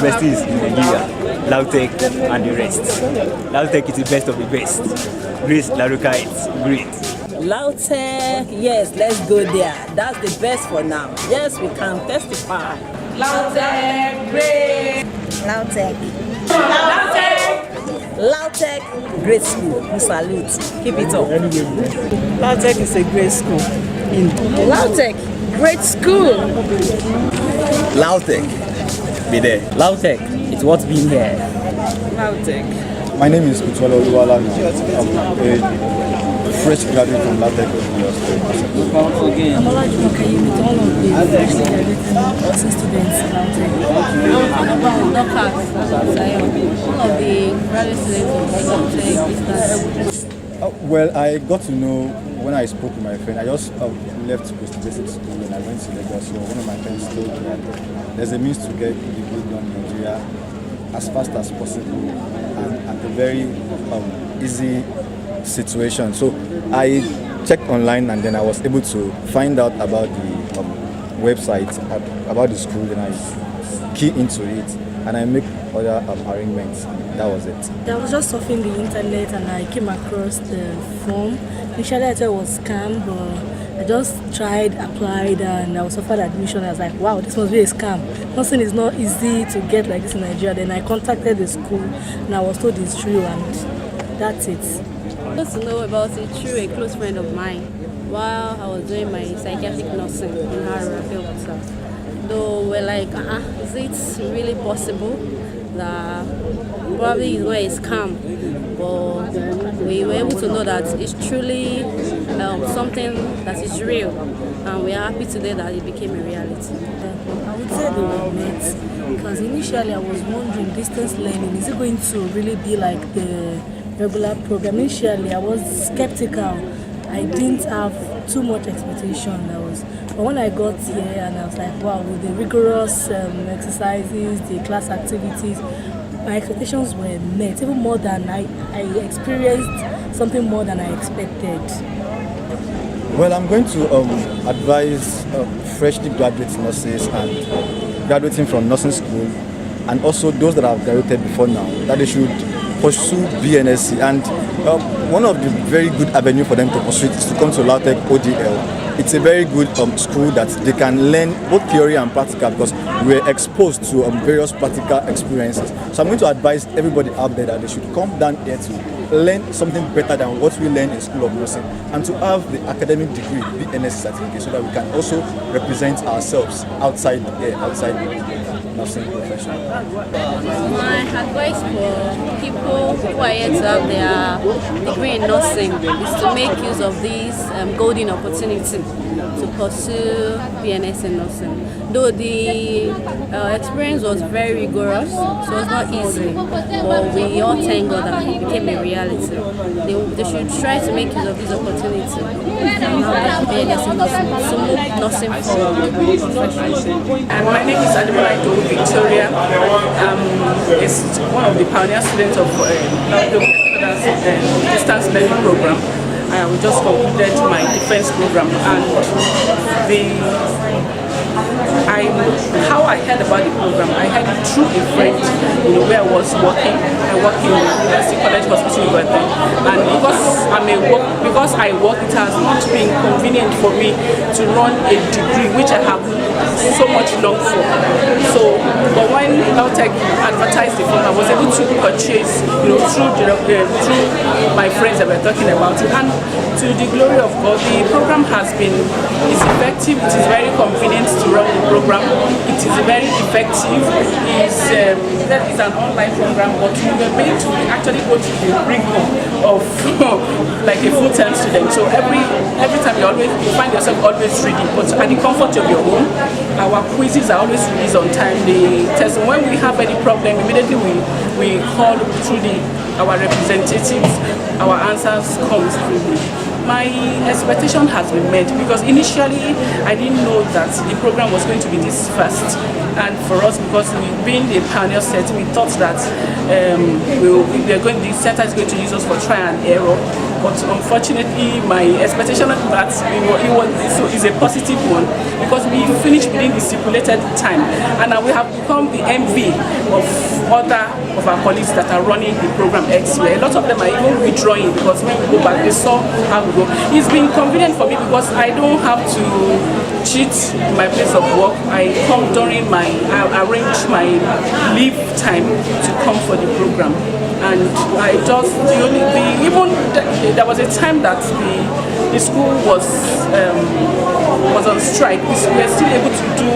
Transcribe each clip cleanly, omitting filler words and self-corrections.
universities in Nigeria, Lodlc and the rest. Lodlc is the best of the best. Greece, Laruka, it's great. Lodlc, yes, let's go there. That's the best for now. Yes, we can testify. Lodlc, great. Lodlc. Lodlc, great school. We salute. Keep it up. Lodlc is a great school. Lodlc, great school. Lodlc, be there. Lodlc, it's what's been here. Lodlc. My name is Kutwala Oluwala. I'm a fresh graduate from Lodlc University. I'm Lodlc with all of the freshly graduated nursing students in Lodlc. All of the graduate students of Lodlc. Well, I got to know when I spoke with my friend. I just left post-basic school and I went to Lagos. So one of my friends told me that there's a means to get the degree done in Nigeria as fast as possible and at a very easy situation. So I checked online and then I was able to find out about the website, about the school, and I key into it and I make other arrangements. That was it. I was just surfing the internet and I came across the form. Initially I thought it was scam, but I just tried, applied, and I was offered admission. I was like, wow, this must be a scam. Nothing is not easy to get like this in Nigeria. Then I contacted the school and I was told it's true, and that's it. I got to know about it through a close friend of mine while I was doing my psychiatric nursing in Harrow. Though we're like, is it really possible that probably is where it's calm? But we were able to know that it's truly something that is real, and we are happy today that it became a reality. I would say they were met, because initially I was wondering, distance learning, is it going to really be like the regular program? Initially I was skeptical. I didn't have too much expectation. But when I got here and I was like, wow, with the rigorous exercises, the class activities, my expectations were met, even more than I experienced something more than I expected. Well, I'm going to advise freshly graduate nurses and graduating from nursing school, and also those that have graduated before now, that they should pursue BNSC. And one of the very good avenue for them to pursue it is to come to Lodlc ODL. It's a very good school that they can learn both theory and practical, because we're exposed to various practical experiences. So I'm going to advise everybody out there that they should come down here to learn something better than what we learn in School of Nursing, and to have the academic degree, BNSC certificate, so that we can also represent ourselves outside the nursing profession. My advice for people who are here to have their degree in nursing is to make use of this golden opportunity to pursue BNS in nursing. Though the experience was very rigorous, so it was not easy, but we all thank God that it became a reality. They should try to make use of this opportunity and have BNS in nursing, to move nursing forward. And my name is Adibolaito Victoria. Is one of the pioneer students of the distance learning program. I just completed my defense program, and how I heard about the program, I heard it through a friend, where I was working. I work in University College Hospital, and because I work, it has not been convenient for me to run a degree which I have so much long for. But when Lodlc advertised the program, I was able to purchase, through my friends that were talking about it. And to the glory of God, the program is effective. It is very convenient to run the program. It is very effective. It's an online program, but we were made to actually go to the rigor of like a full-time student. So every time you find yourself always reading, but at the comfort of your home. Our quizzes are always released on time. The test, when we have any problem, immediately we call through our representatives. Our answers comes through. My expectation has been met, because initially I didn't know that the program was going to be this fast. And for us, because we've been a pioneer set, we thought that the center is going to use us for trial and error. But unfortunately, my expectation of that is a positive one, because we finished within the stipulated time, and we have become the envy of other of our colleagues that are running the program elsewhere. A lot of them are even withdrawing because when we go back, they saw how we go. It's been convenient for me because I don't have to cheat my place of work. I come during I arrange my leave time to come for the program. And I just, there was a time that the school was on strike. We were still able to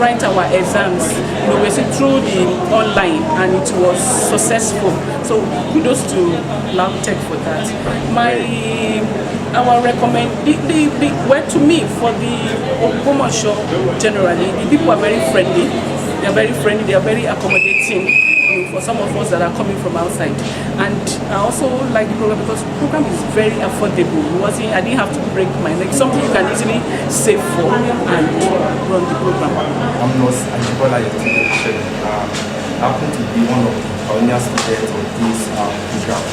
write our exams, we were still through the online, and it was successful. So kudos to Lodlc for that. Our well, to me, for the Ogbomoso generally, the people are very friendly. They are very friendly. They are very accommodating for some of us that are coming from outside. And I also like the program because the program is very affordable. I didn't have to break my neck. Something you can easily save for and run the program. I'm not Ajibola Yeti. I happen to be one of the pioneer students of this program,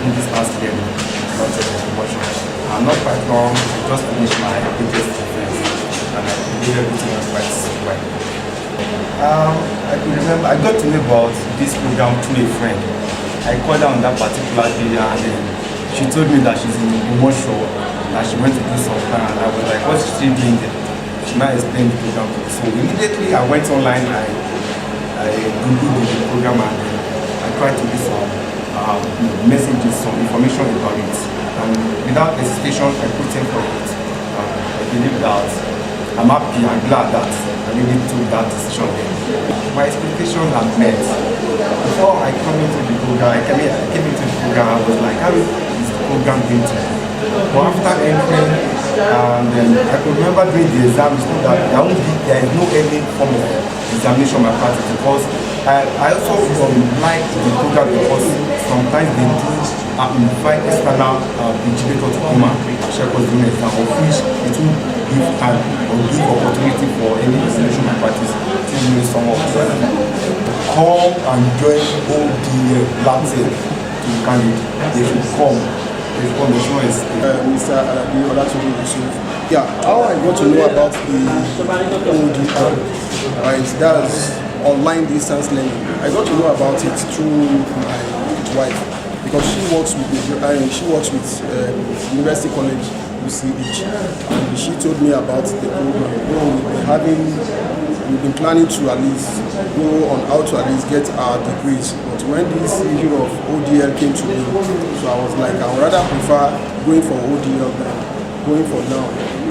in this past year. I'm not quite long. I just finished my biggest defense, and I believe everything was quite well. I could remember, I got to know about this program through a friend. I called her on that particular day, and then she told me that she's in Ogbomoso, that she went to do some plan, and I was like, what's she doing there? She might explain the program to me. So immediately I went online, I googled the program, and I tried to get some messages, some information about it. And without hesitation, I put in for it. I believe that I'm happy and glad that I really took that decision. My expectations are met. Before I came into the program, I was like, how is the program going to be? But after entering, and I could remember doing the exam, it's not that there is no any form of examination on my part, because I also like the program because sometimes they do invite external vigilator to come and check us doing exam, of which it will give time or give opportunity for any examination practice to know some of them. Come and join all the Lodlc to the candidate. They should come. Mr. Alabi Olatunji Yusuf. Yeah, how I got to know about the ODL, right? That's online distance learning. I got to know about it through my wife, because she works with University College UCH, and she told me about the program. We've been planning to at least go on how to at least get our degrees, but when this issue of ODL came to me, so I was like, I would rather prefer going for ODL than going for now.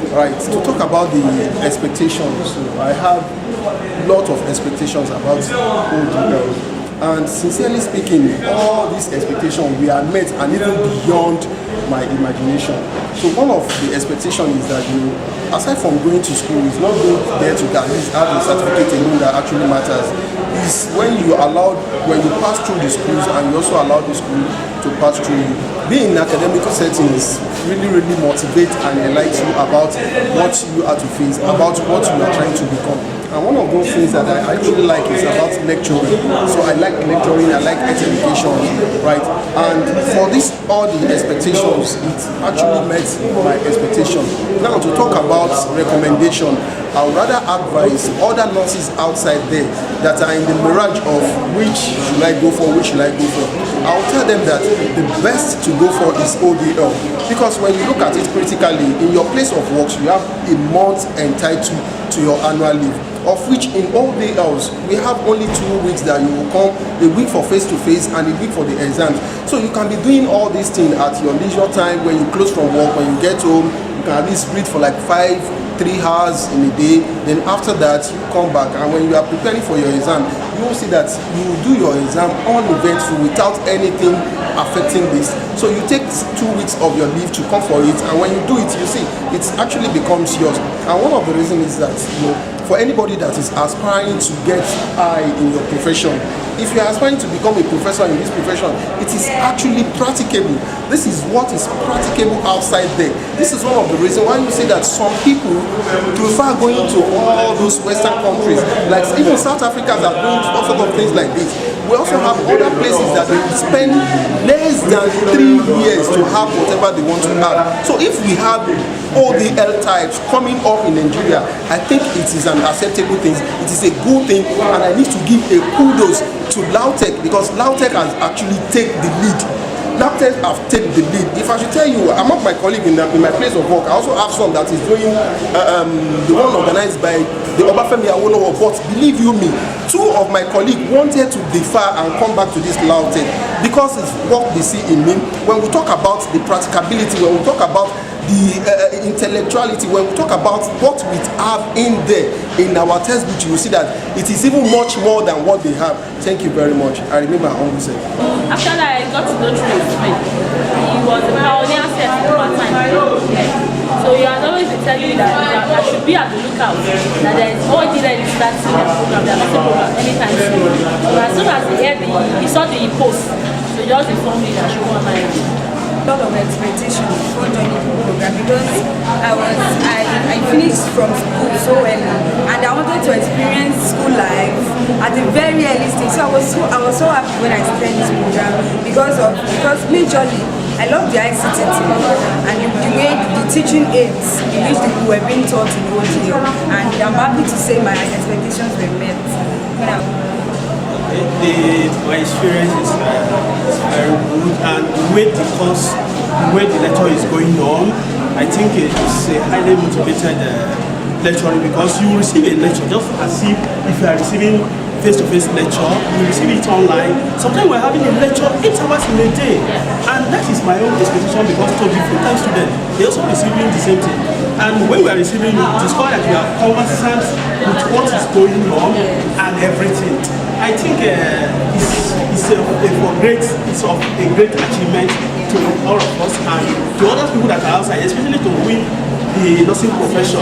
Right, to talk about the expectations, so I have a lot of expectations about ODL. And sincerely speaking, all these expectations we are met and even beyond my imagination. So one of the expectations is that, aside from going to school, it's not going there to at least have a certificate alone that actually matters. It's when you pass through the schools and you also allow the school to pass through you. Being in academic settings really motivate and enlighten you about what you are to face, about what you are trying to become. And one of those things that I actually like is about lecturing. So I like lecturing, I like education, right? And for this, all the expectations, it actually met my expectation. Now to talk about recommendation, I would rather advise other nurses outside there that are in the mirage of which should I go for, which should I go for. I will tell them that the best to go for is ODL. Because when you look at it critically, in your place of work, you have a month entitled to your annual leave, of which in ODLs, we have only 2 weeks that you will come, a week for face-to-face and a week for the exams. So you can be doing all these things at your leisure time. When you close from work, when you get home, you can at least read for like 3 hours in a day. Then after that, you come back, and when you are preparing for your exam, you will see that you will do your exam uneventful without anything affecting this. So you take 2 weeks of your leave to come for it, and when you do it, you see it actually becomes yours. And one of the reasons is that for anybody that is aspiring to get high in your profession, if you are aspiring to become a professor in this profession, it is actually practicable. This is what is practicable outside there. This is one of the reasons why you see that some people prefer going to all those Western countries, like even South Africans are doing all sorts of things like this. We also have other places that they spend less than 3 years to have whatever they want to have. So if we have ODL types coming up in Nigeria, I think it is an acceptable thing. It is a good thing, and I need to give a kudos to Lodlc, because Lodlc has actually taken the lead. Lodlc have taken the lead. If I should tell you, among my colleagues in my place of work, I also have some that is doing the one organized by the Obafemi Awolowo. But believe you me, 2 of my colleagues wanted to defer and come back to this Lodlc because it's what they see in me. When we talk about the practicability, when we talk about the intellectuality, when we talk about what we have in there in our textbook, you will see that it is even much more than what they have. Thank you very much. I remember how we said. After that, I got to know through his friend. He was a pioneer set for part-time. So he has always been telling me that I should be at the lookout, that there is no delay in starting the program, there is no program anytime soon. So as soon as he saw the post, so he just informed me that I should go on my lot of expectations before joining the program, because I finished from school so early and I wanted to experience school life at a very early stage. So I was so happy when I started this program because majorly I love the ICT team and the way the teaching aids in which we were being taught in ODL, and I'm happy to say my expectations were met. My experience is very good, and the way the lecture is going on, I think it's a highly motivated lecturing, because you receive a lecture just as if you are receiving face-to-face lecture, you receive it online. Sometimes we're having a lecture 8 hours in a day, and that is my own expectation, because to the full-time student, they're also receiving the same thing. And when we are receiving it, discover that we are conversant with what is going on and everything. I think it's of a great achievement to all of us and to other people that are outside, especially to win the nursing profession.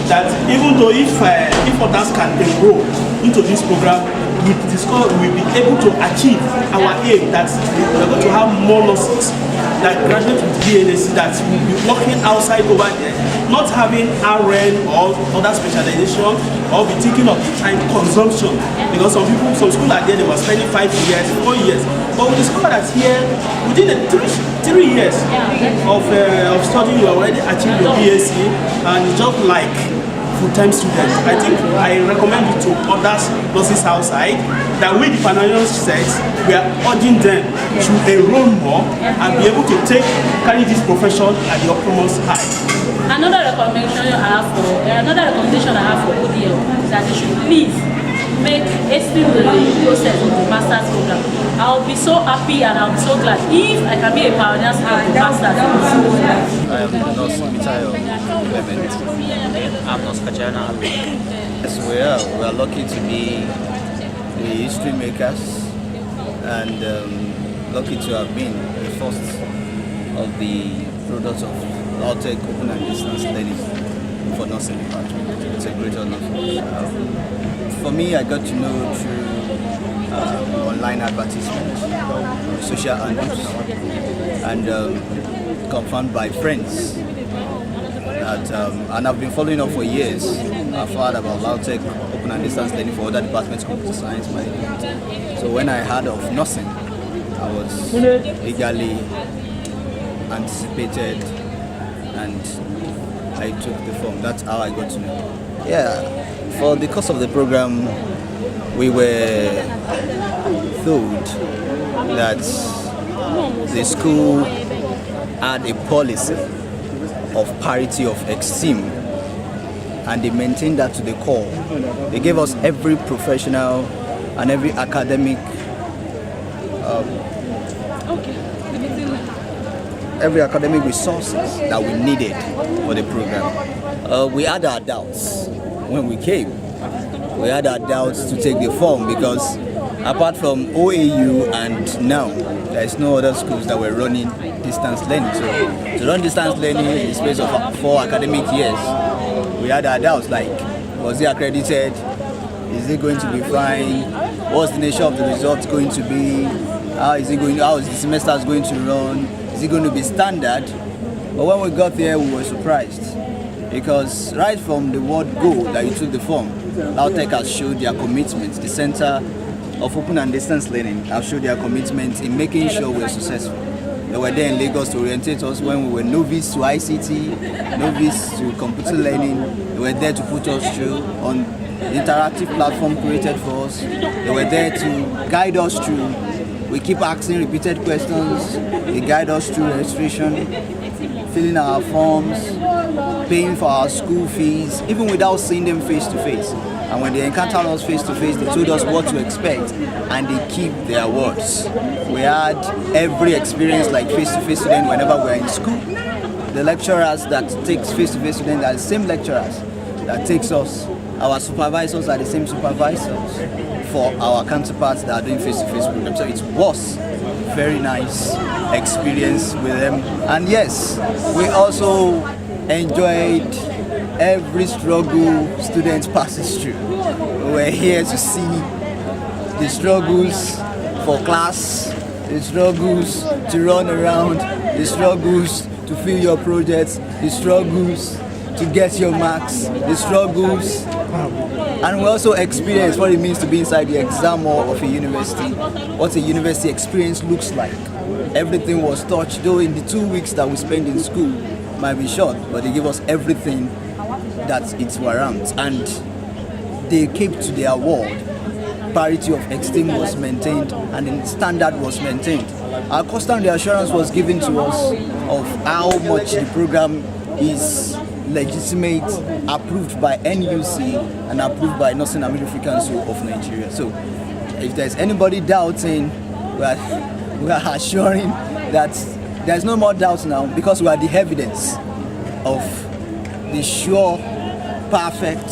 That even though if others can enroll into this program, we'll be able to achieve our aim, that we're going to have more nurses that graduate with BNSC, that will be working outside over there, not having RN or other specialization, or be thinking of the time consumption. Because some schools are there, they were spending 5 years, 4 years. But we discovered that here, within the 3 years of studying, you already achieved your BSc, and it's just like full-time students. I think I recommend it to other nurses outside, that with the financial sets, we are urging them to enroll more and be able to carry this profession at the utmost high. Another recommendation I have for ODL is that they should please make hasten the process of the master's program. I'll be so happy and I'll be so glad if I can be a pioneer student of the master's. I am Nurse Mitayo Clement. I'm Nurse Kajana. Yes, we are lucky to be the history makers, and lucky to have been the first of the products of Lodlc open and distance learning for nursing department. It's a great honor. For me, I got to know through online advertisements, social handles, and confirmed by friends. And I've been following up for years. I've heard about Lodlc open and distance learning for other departments, computer science, management. So when I heard of nursing, I was eagerly anticipated, and I took the form. That's how I got to know. Yeah, for the course of the program, we were told that the school had a policy of parity of esteem, and they maintained that to the core. They gave us every professional and every academic resources that we needed for the program. We had our doubts when we came. We had our doubts to take the form, because apart from OAU and now, there is no other schools that were running distance learning. So to run distance learning in the space of 4 academic years, we had our doubts, like, Was it accredited? Is it going to be fine? What's the nature of the results going to be? How is the semester going to run? Is it going to be standard? But when we got there, we were surprised, because right from the word go that you took the form, Lodlc has showed their commitment. The Center of Open and Distance Learning have showed their commitment in making sure we're successful. They were there in Lagos to orientate us when we were novice to ICT, novice to computer learning. They were there to put us through on the interactive platform created for us. They were there to guide us through. We keep asking repeated questions. They guide us through registration, filling our forms, paying for our school fees, even without seeing them face to face. And when they encountered us face to face, they told us what to expect, and they keep their words. We had every experience like face-to-face students whenever we're in school. The lecturers that takes face-to-face students are the same lecturers that takes us. Our supervisors are the same supervisors for our counterparts that are doing face-to-face programs. So it was very nice experience with them. And yes, we also enjoyed every struggle students passes through. We're here to see the struggles for class, the struggles to run around, the struggles to fill your projects, the struggles to get your marks, the struggles. And we also experience what it means to be inside the exam hall of a university, what a university experience looks like. Everything was touched, though in the 2 weeks that we spent in school might be short, but they gave us everything that it warrants, and they kept to their word. Parity of esteem was maintained and the standard was maintained. Our constant reassurance was given to us of how much the program is legitimate, approved by NUC and approved by Nursing and Midwifery Council of Nigeria. So if there's anybody doubting, we are assuring that there's no more doubt now, because we are the evidence of the sure, perfect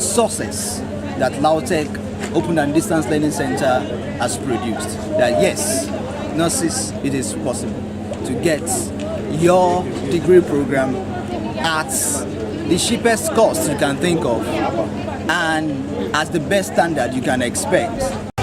success that Lodlc Open and Distance Learning Center has produced. That yes, nurses, it is possible to get your degree program at the cheapest cost you can think of and at the best standard you can expect.